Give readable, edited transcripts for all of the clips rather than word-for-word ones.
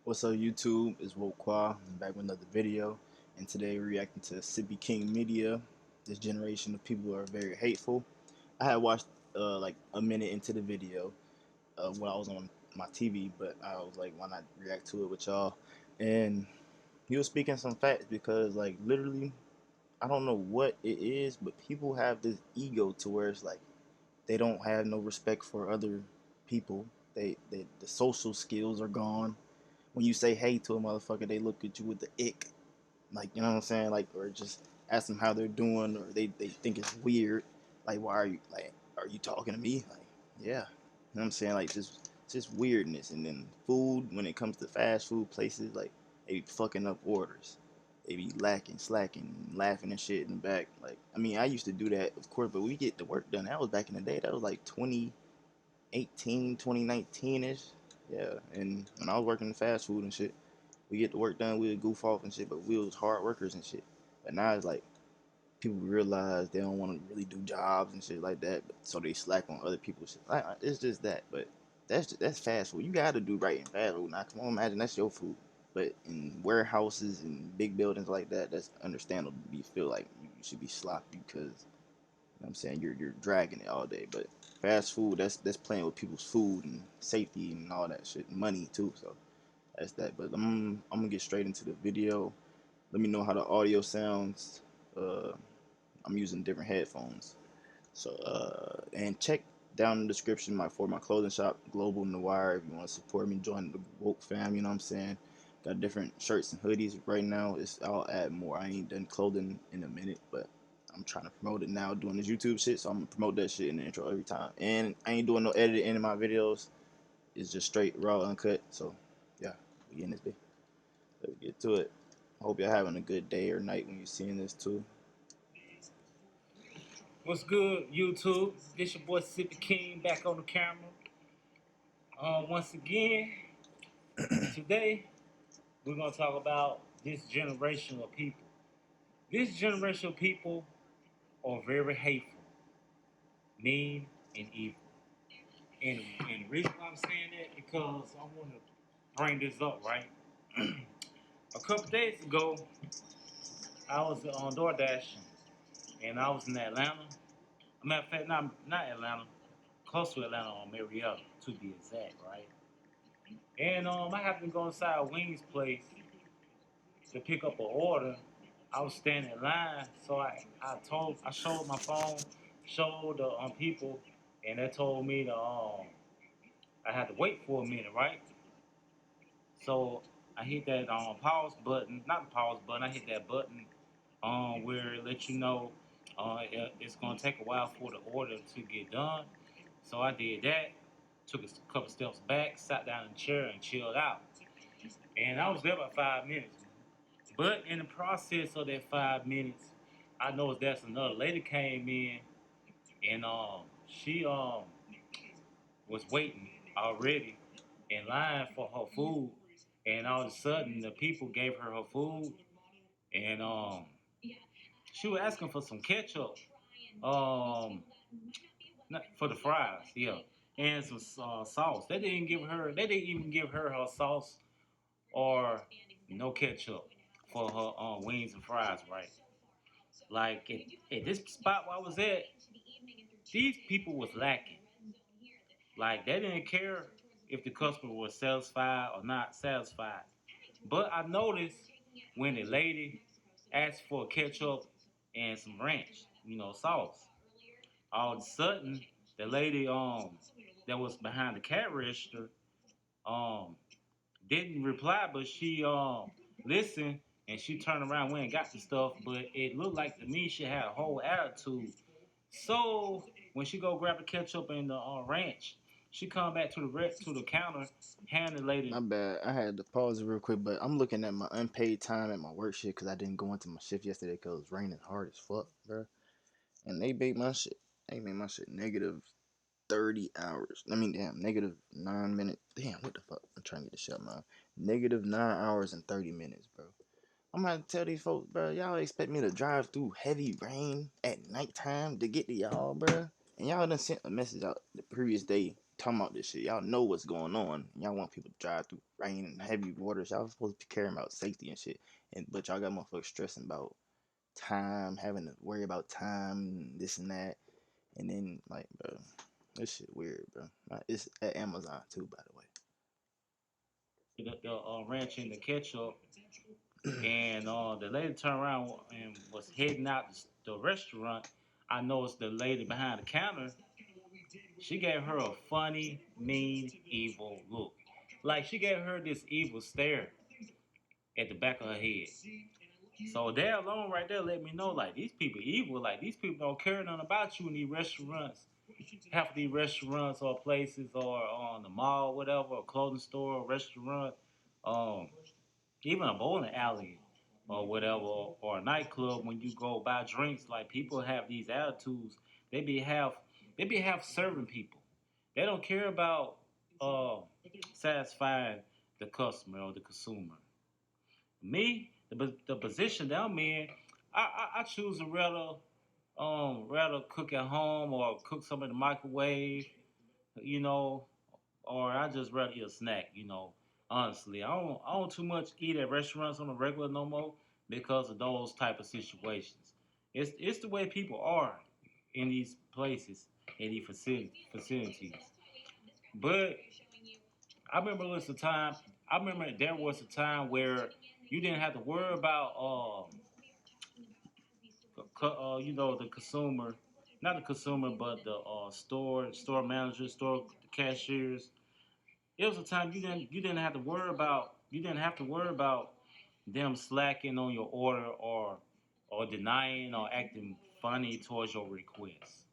What's up, YouTube? It's Woqua. I'm back with another video, and today we're reacting to Sippy King Media. This generation of people are very hateful. I had watched like a minute into the video when I was on my TV, but I was like, why not react to it with y'all? And he was speaking some facts because, like, literally, I don't know what it is, but people have this ego to where it's like they don't have no respect for other people. They the social skills are gone when you say hey to a motherfucker, they look at you with the ick, like you know what I'm saying, like or just ask them how they're doing, or they think it's weird, like why are you like are you talking to me, like yeah, you know what I'm saying, like just weirdness. And then food, when it comes to fast food places, like they be fucking up orders, they be lacking, slacking, laughing and shit in the back. Like I mean, I used to do that, of course, but we get the work done. That was back in the day. That was like 2018, 2019 ish. Yeah, and when I was working in fast food and shit, we get the work done, we'll goof off and shit, but we was hard workers and shit. But now it's like people realize they don't want to really do jobs and shit like that, but so they slack on other people's shit. It's just that, but that's fast food. You gotta do right in fast food. Now, come on, imagine that's your food. But in warehouses and big buildings like that, that's understandable. You feel like you should be sloppy because what I'm saying, you're dragging it all day. But fast food, that's playing with people's food and safety and all that shit, money too. So that's that. But I'm gonna get straight into the video. Let me know how the audio sounds. Uh, I'm using different headphones. So and check down in the description for my clothing shop, Global Noir. If you want to support me, join the woke fam. You know what I'm saying. Got different shirts and hoodies right now. I'll add more. I ain't done clothing in a minute, but I'm trying to promote it now, doing this YouTube shit. So I'm gonna promote that shit in the intro every time. And I ain't doing no editing in my videos. It's just straight raw, uncut. So yeah, we in this bit. Let's get to it. I hope y'all having a good day or night when you're seeing this too. What's good, YouTube? This your boy Sippy King back on the camera. Once again, today we're gonna talk about this generation of people. This generation of people are very hateful, mean, and evil. And the reason why I'm saying that because I want to bring this up, right? A couple days ago, I was on DoorDash and I was in Atlanta. Matter of fact, not Atlanta, close to Atlanta on Marietta to be exact, right? And I happened to go inside Wings place to pick up an order. I was standing in line, so I showed my phone, showed the people, and they told me to I had to wait for a minute, right? So I hit that pause button, not the pause button. I hit that button where it lets you know it's gonna take a while for the order to get done. So I did that, took a couple steps back, sat down in the chair, and chilled out. And I was there about 5 minutes. But in the process of that 5 minutes, I noticed that another lady came in and she was waiting already in line for her food. And all of a sudden the people gave her her food and she was asking for some ketchup. For the fries, yeah. And some sauce. They didn't even give her sauce or no ketchup for her wings and fries, right? Like at this spot where I was at, these people was lacking. Like they didn't care if the customer was satisfied or not satisfied. But I noticed when the lady asked for ketchup and some ranch, sauce, all of a sudden the lady that was behind the cash register um didn't reply, but she listened and she turned around, went and got the stuff. But it looked like to me she had a whole attitude. So when she go grab the ketchup and the ranch, she come back to the counter, hand the lady. My bad. I had to pause it real quick, but I'm looking at my unpaid time at my work shit because I didn't go into my shift yesterday because it was raining hard as fuck, bro. And they made my shit. They made my shit negative 30 hours. I mean, damn, negative 9 minutes. Damn, what the fuck? I'm trying to get the shit, man. Negative 9 hours and 30 minutes, bro. I'm gonna tell these folks, bro. Y'all expect me to drive through heavy rain at nighttime to get to y'all, bro? And y'all done sent a message out the previous day talking about this shit. Y'all know what's going on. Y'all want people to drive through rain and heavy waters. Y'all supposed to be caring about safety and shit. But y'all got motherfuckers stressing about time, having to worry about time, this and that. And then, like, bro, this shit weird, bro. It's at Amazon too, by the way. The ranch and the ketchup, and the lady turned around and was heading out the restaurant. I noticed the lady behind the counter. She gave her a funny, mean, evil look. Like she gave her this evil stare at the back of her head. So that alone right there let me know like these people evil. Like these people don't care nothing about you in these restaurants. Half of these restaurants or places or on the mall, whatever, a clothing store, a restaurant, um, even a bowling alley or whatever, or a nightclub when you go buy drinks. Like people have these attitudes. They be half serving people. They don't care about uh, satisfying the customer or the consumer. Me, the position that I'm in, I choose to rather cook at home or cook some in the microwave, you know, or I just rather eat a snack, you know. Honestly, I don't too much eat at restaurants on a regular no more because of those type of situations. It's the way people are in these places, in these facilities. But I remember there was a time. I remember there was a time where you didn't have to worry about you know, the consumer, not the consumer, but the store managers, store cashiers. It was a time you didn't have to worry about them slacking on your order or denying or acting funny towards your requests.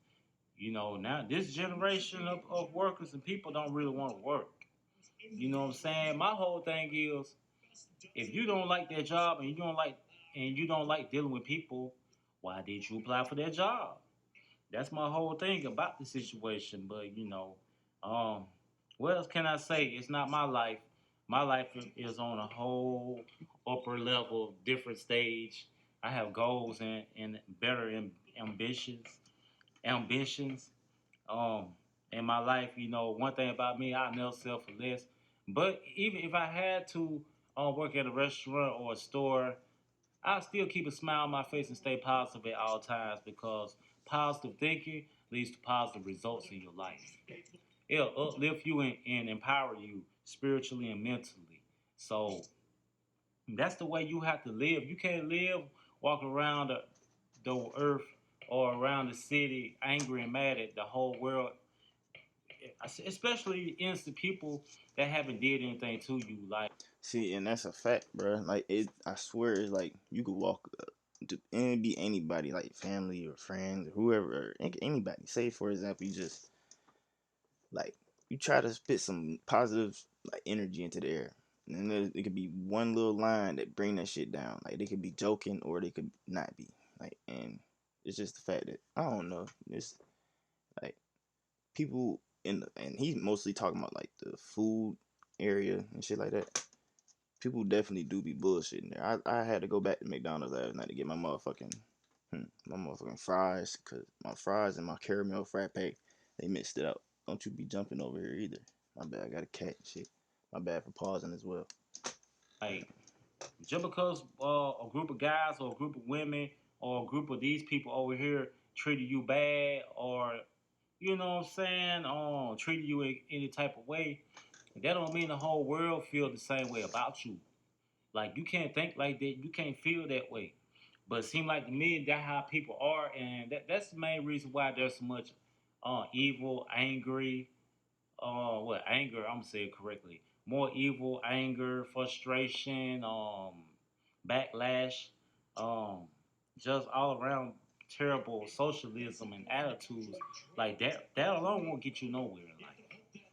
You know, now this generation of workers and people don't really want to work. You know what I'm saying? My whole thing is if you don't like that job and you don't like dealing with people, why did you apply for that job? That's my whole thing about the situation. But you know, um, what else can I say? It's not my life. My life is on a whole upper level, different stage. I have goals and better ambitions. Um, in my life, you know, one thing about me, I never settle for less. But even if I had to work at a restaurant or a store, I still keep a smile on my face and stay positive at all times because positive thinking leads to positive results in your life. It'll uplift you and empower you spiritually and mentally. So that's the way you have to live. You can't live walking around the earth or around the city angry and mad at the whole world, especially innocent people that haven't did anything to you. Like, See, and that's a fact, bro. Like I swear, it's like you could walk to and be anybody, like family or friends or whoever, or anybody. Say, for example, you just like you try to spit some positive like energy into the air, and then it could be one little line that bring that shit down. Like they could be joking or they could not be. Like, and it's just the fact that I don't know. It's like people and he's mostly talking about like the food area and shit like that. People definitely do be bullshitting there. I had to go back to McDonald's last night to get my motherfucking fries because my fries and my caramel frappe they mixed it up. Don't you be jumping over here either. My bad. I got a cat and shit. My bad for pausing as well. like just because a group of guys or a group of women or a group of these people over here treated you bad or you know what I'm saying, treated you in any type of way, that don't mean the whole world feel the same way about you. Like you can't think like that, you can't feel that way. But it seems like to me that's how people are, and that's the main reason why there's so much evil, angry, anger. I'm gonna say it correctly. More evil, anger, frustration, backlash, um, just all around terrible socialism and attitudes like that. That alone won't get you nowhere. Like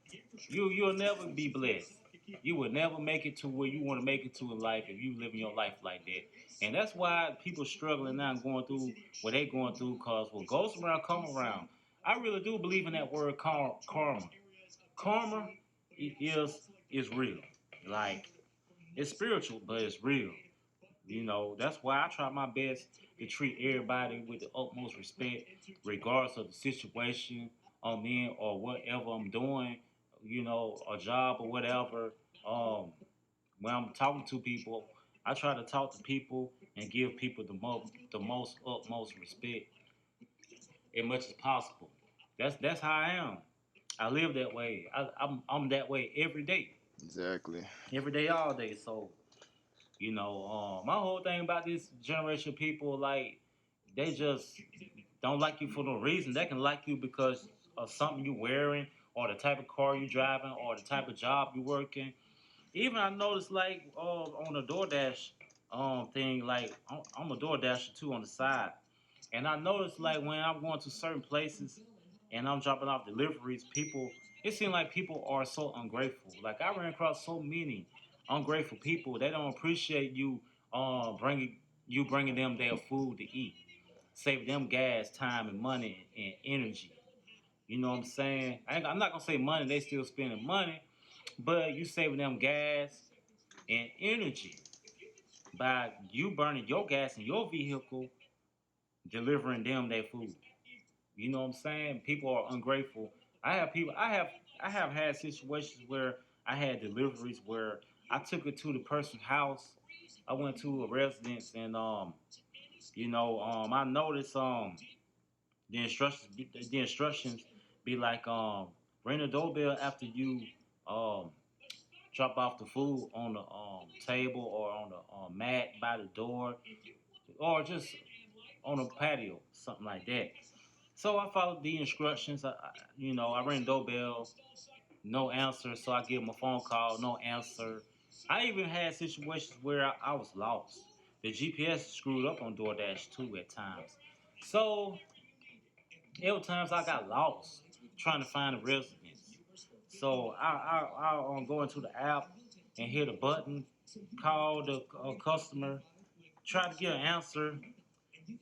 you'll never be blessed. You will never make it to where you want to make it to in life if you living your life like that. And that's why people struggling now and going through what they going through. Cause what goes around come around. I really do believe in that word karma. Karma is real. Like it's spiritual, but it's real. You know, that's why I try my best to treat everybody with the utmost respect, regardless of the situation I'm in or whatever I'm doing. a job or whatever, um, when I'm talking to people, I try to talk to people and give people the most utmost respect as much as possible. That's how I am. I live that way. I'm that way Exactly. every day, all day. So my whole thing about this generation of people, like, they just don't like you for no reason. They can like you because of something you're wearing, or the type of car you're driving, or the type of job you're working. Even I noticed, like, on the DoorDash thing, like, I'm a DoorDasher too on the side, and I noticed, like, when I'm going to certain places and I'm dropping off deliveries, people, it seems like people are so ungrateful. Like, I ran across so many ungrateful people. They don't appreciate you bringing them their food to eat, save them gas, time, and money and energy. You know what I'm saying? I'm not gonna say money. They still spending money, but you saving them gas and energy by you burning your gas in your vehicle, delivering them their food. You know what I'm saying? People are ungrateful. I have had situations where I had deliveries where I took it to the person's house. I went to a residence, and I noticed the instructions be like, ring the doorbell after you um drop off the food on the table, or on the mat by the door, or just on a patio, something like that. So I followed the instructions. I rang the doorbell, no answer. So I give him a phone call, no answer. I even had situations where I was lost. The GPS screwed up on DoorDash too at times. So there were times I got lost trying to find a residence. So I go into the app and hit a button, call the customer, try to get an answer,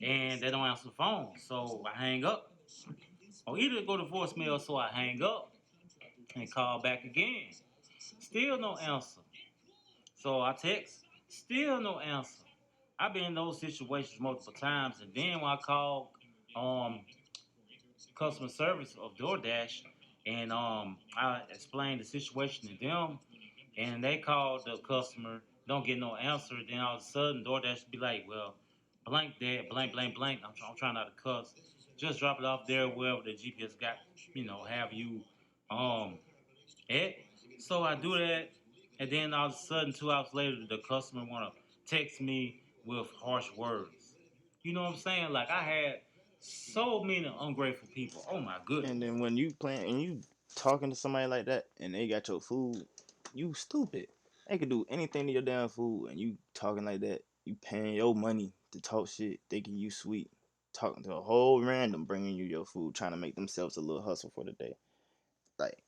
and they don't answer the phone. So I hang up. Or either go to voicemail, so I hang up and call back again. Still no answer. So I text, still no answer. I've been in those situations multiple times, and then when I call um, customer service of DoorDash, and I explained the situation to them, and they called the customer, don't get no answer. Then all of a sudden, DoorDash be like, well, blank that, blank, blank, blank. I'm trying not to cuss. Just drop it off there wherever the GPS got, have you um at. So I do that, and then all of a sudden, 2 hours later, the customer want to text me with harsh words. You know what I'm saying? Like, I had so many ungrateful people. Oh my And goodness. then when you playing and you talking to somebody like that and they got your food, you stupid. They could do anything to your damn food and you talking like that. You paying your money to talk shit, thinking you sweet. Talking to a whole random bringing you your food, trying to make themselves a little hustle for the day. Like,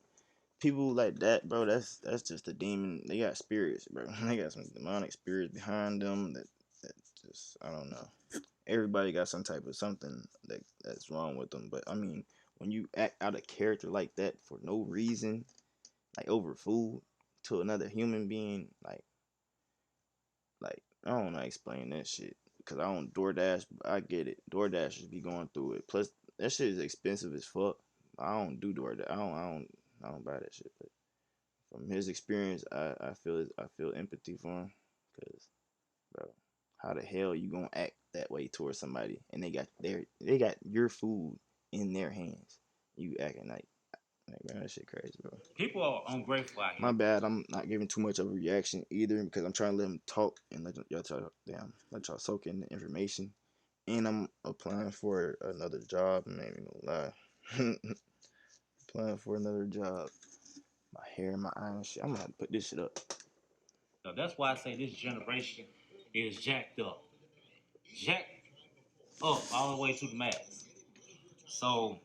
people like that, bro, that's just a demon. They got spirits, bro. They got some demonic spirits behind them that just, I don't know. Everybody got some type of something that's wrong with them. But I mean, when you act out of character like that for no reason, like over food to another human being, like I don't know how to explain that shit. Cause I don't DoorDash, but I get it. DoorDashers be going through it. Plus, that shit is expensive as fuck. I don't do DoorDash. I don't buy that shit. But from his experience, I feel empathy for him. Cause, bro, how the hell you gonna act that way towards somebody and they got your food in their hands? You acting like, man, that shit crazy, bro. People are ungrateful out My here. bad. I'm not giving too much of a reaction either because I'm trying to let them talk and let y'all soak in the information. And I'm applying for another job. I'm not even gonna lie. Applying for another job. My hair, my eye, and shit. I'm gonna have to put this shit up. So that's why I say this generation is jacked up. Jacked up all the way to the max. So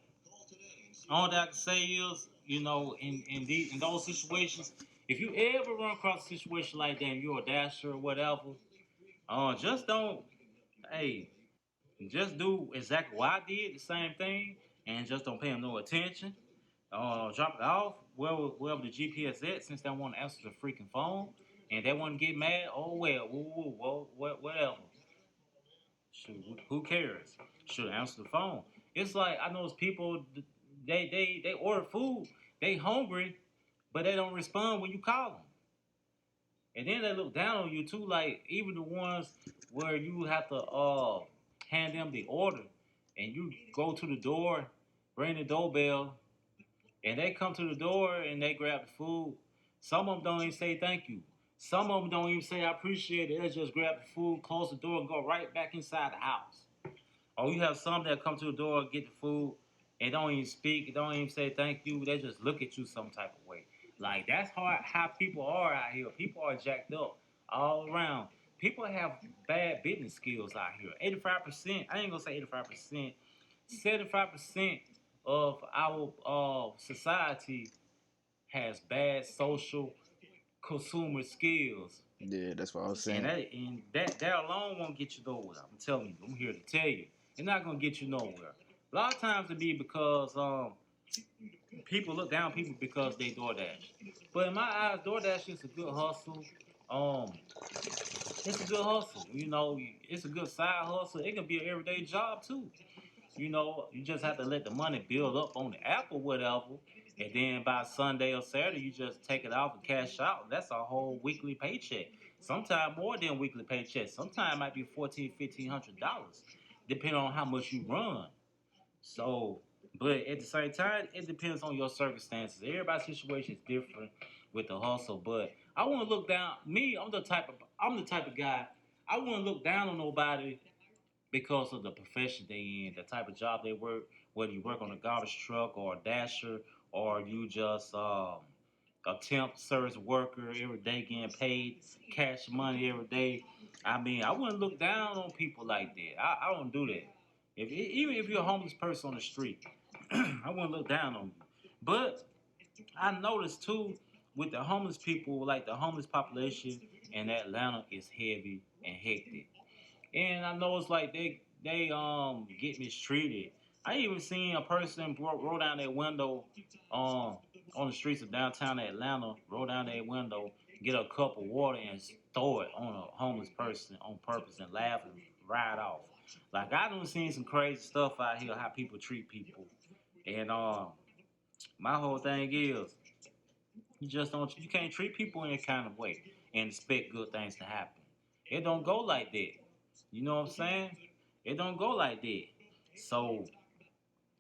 all that I can say is, in those situations, if you ever run across a situation like that, and you're a dasher or whatever, just don't, hey, just do exactly what I did, the same thing, and just don't pay them no attention. Drop it off wherever the GPS at, since they want to answer the freaking phone, and they want to get mad. Oh well, whatever. Shoot, who cares? Should answer the phone. It's like I know people. They order food. They hungry, but they don't respond when you call them. And then they look down on you too, like even the ones where you have to hand them the order, and you go to the door, ring the doorbell, and they come to the door and they grab the food. Some of them don't even say thank you. Some of them don't even say I appreciate it. They just grab the food, close the door, and go right back inside the house. Or you have some that come to the door, get the food, and don't even speak, don't even say thank you. They just look at you some type of way. Like that's how people are out here. People are jacked up all around. People have bad business skills out here. 85%, I ain't gonna say 85%, 75% of our society has bad social consumer skills. Yeah, that's what I was And saying. that alone won't get you nowhere. I'm telling you. I'm here to tell you. It's not gonna get you nowhere. A lot of times it be because people look down people because they DoorDash. But in my eyes, DoorDash is a good hustle. Um, it's a good hustle. You know, it's a good side hustle. It can be an everyday job too. You know, you just have to let the money build up on the app or whatever. And then by Sunday or Saturday, you just take it off and cash out. That's a whole weekly paycheck. Sometimes more than weekly paycheck. Sometimes it might be $1,400, $1,500, depending on how much you run. So, but at the same time, it depends on your circumstances. Everybody's situation is different with the hustle. But I want to look down. Me, I'm the type of guy. I want to look down on nobody because of the profession they in, the type of job they work, whether you work on a garbage truck or a dasher, or you just a temp service worker every day getting paid cash money every day. I mean, I wouldn't look down on people like that. I don't do that. Even if you're a homeless person on the street, I wouldn't look down on you. But I noticed too with the homeless people, like the homeless population in Atlanta is heavy and hectic. And I know it's like they get mistreated. I even seen a person roll down their window um on the streets of downtown Atlanta, roll down their window, get a cup of water and throw it on a homeless person on purpose and laugh and ride off. Like I done seen some crazy stuff out here how people treat people. And my whole thing is you can't treat people in a kind of way and expect good things to happen. It don't go like that. You know what I'm saying? It don't go like that. So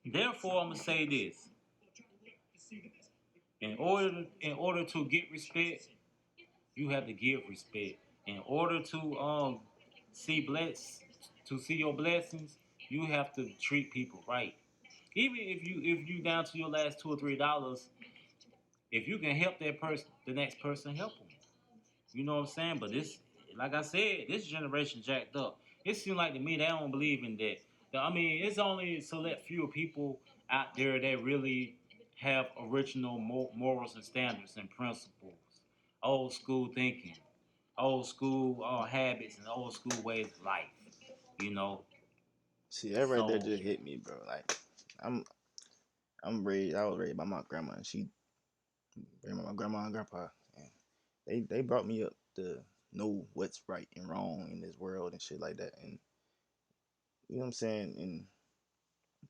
therefore, I'm gonna say this: in order to get respect, you have to give respect. In order to see your blessings, you have to treat people right. Even if you down to your last $2 or $3, if you can help that person, the next person help them. You know what I'm saying? But this, like I said, this generation jacked up. It seems like to me they don't believe in that. I mean, it's only select few people out there that really have original morals and standards and principles, old school thinking, old school habits, and old school ways of life. You know, See, that right there so just hit me, bro. Like, I'm I'm raised. I was raised by my grandma, and she raised by my grandma and grandpa, and they brought me up to know what's right and wrong in this world and shit like that. And you know what I'm saying? And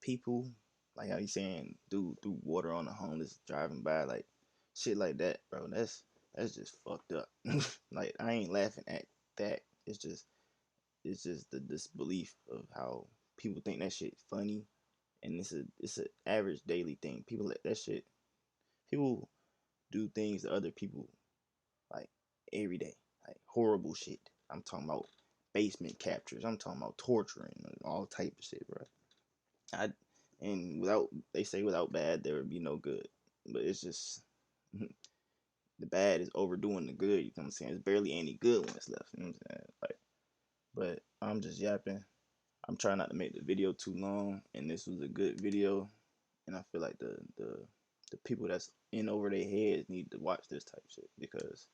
people, like how you saying, do water on the homeless driving by, like shit like that, bro. That's just fucked up. Like I ain't laughing at that. It's just the disbelief of how people think that shit funny, and it's a average daily thing. People let that shit. People do things to other people like every day, like horrible shit. I'm talking about basement captures. I'm talking about torturing and all type of shit, bro. I and without they say without bad there would be no good, but it's just the bad is overdoing the good. You know what I'm saying? It's barely any good when it's left. You know what I'm saying? Like, but I'm just yapping. I'm trying not to make the video too long, and this was a good video, and I feel like the people that's in over their heads need to watch this type shit because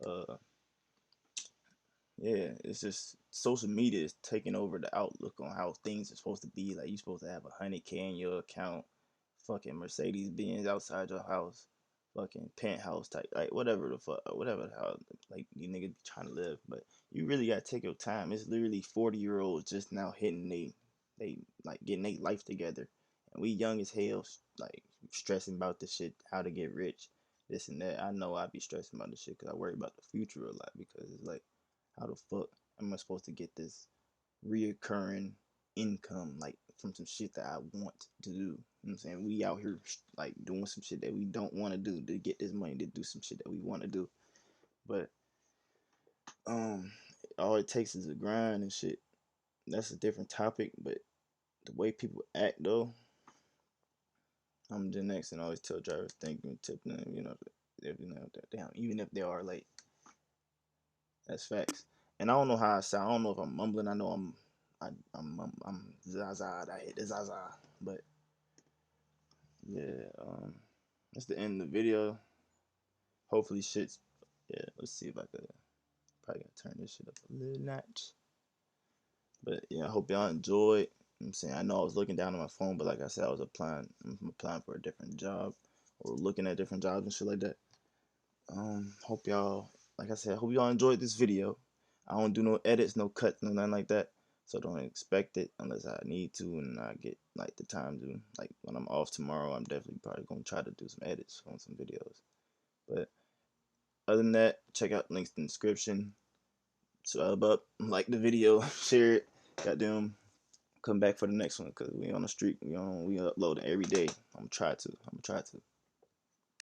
uh yeah, it's just social media is taking over the outlook on how things are supposed to be. Like you supposed to have 100K in your account, fucking Mercedes Benz outside your house, fucking penthouse type, like whatever the fuck, whatever how like you niggas be trying to live. But you really gotta take your time. It's literally 40-year-olds just now hitting they like getting their life together, and we young as hell, like stressing about this shit, how to get rich. this and that. I know I be stressing about this shit because I worry about the future a lot, because it's like, how the fuck am I supposed to get this reoccurring income, like from some shit that I want to do? You know what I'm saying? We out here like doing some shit that we don't want to do to get this money to do some shit that we want to do. But all it takes is a grind and shit. That's a different topic, but the way people act though, I'm Gen X and I always tell drivers thank you and tip them, even if they are late. That's facts. And I don't know how I sound. I don't know if I'm mumbling. I know I'm Zaza. I hit the Zaza. But yeah, that's the end of the video. Hopefully shit's, yeah, let's see if I could, probably gotta turn this shit up a little notch. But yeah, I hope y'all enjoyed. I'm saying, I know I was looking down at my phone, but like I said, I'm applying for a different job, or looking at different jobs and shit like that. Hope y'all, like I said, hope y'all enjoyed this video. I don't do no edits, no cuts, no nothing like that. So don't expect it unless I need to and I get like the time to. Like when I'm off tomorrow, I'm definitely probably gonna try to do some edits on some videos. But other than that, check out links in the description. Sub up, like the video, share it. Goddamn, come back for the next one because we on the street. We uploading every day. I'm gonna try to.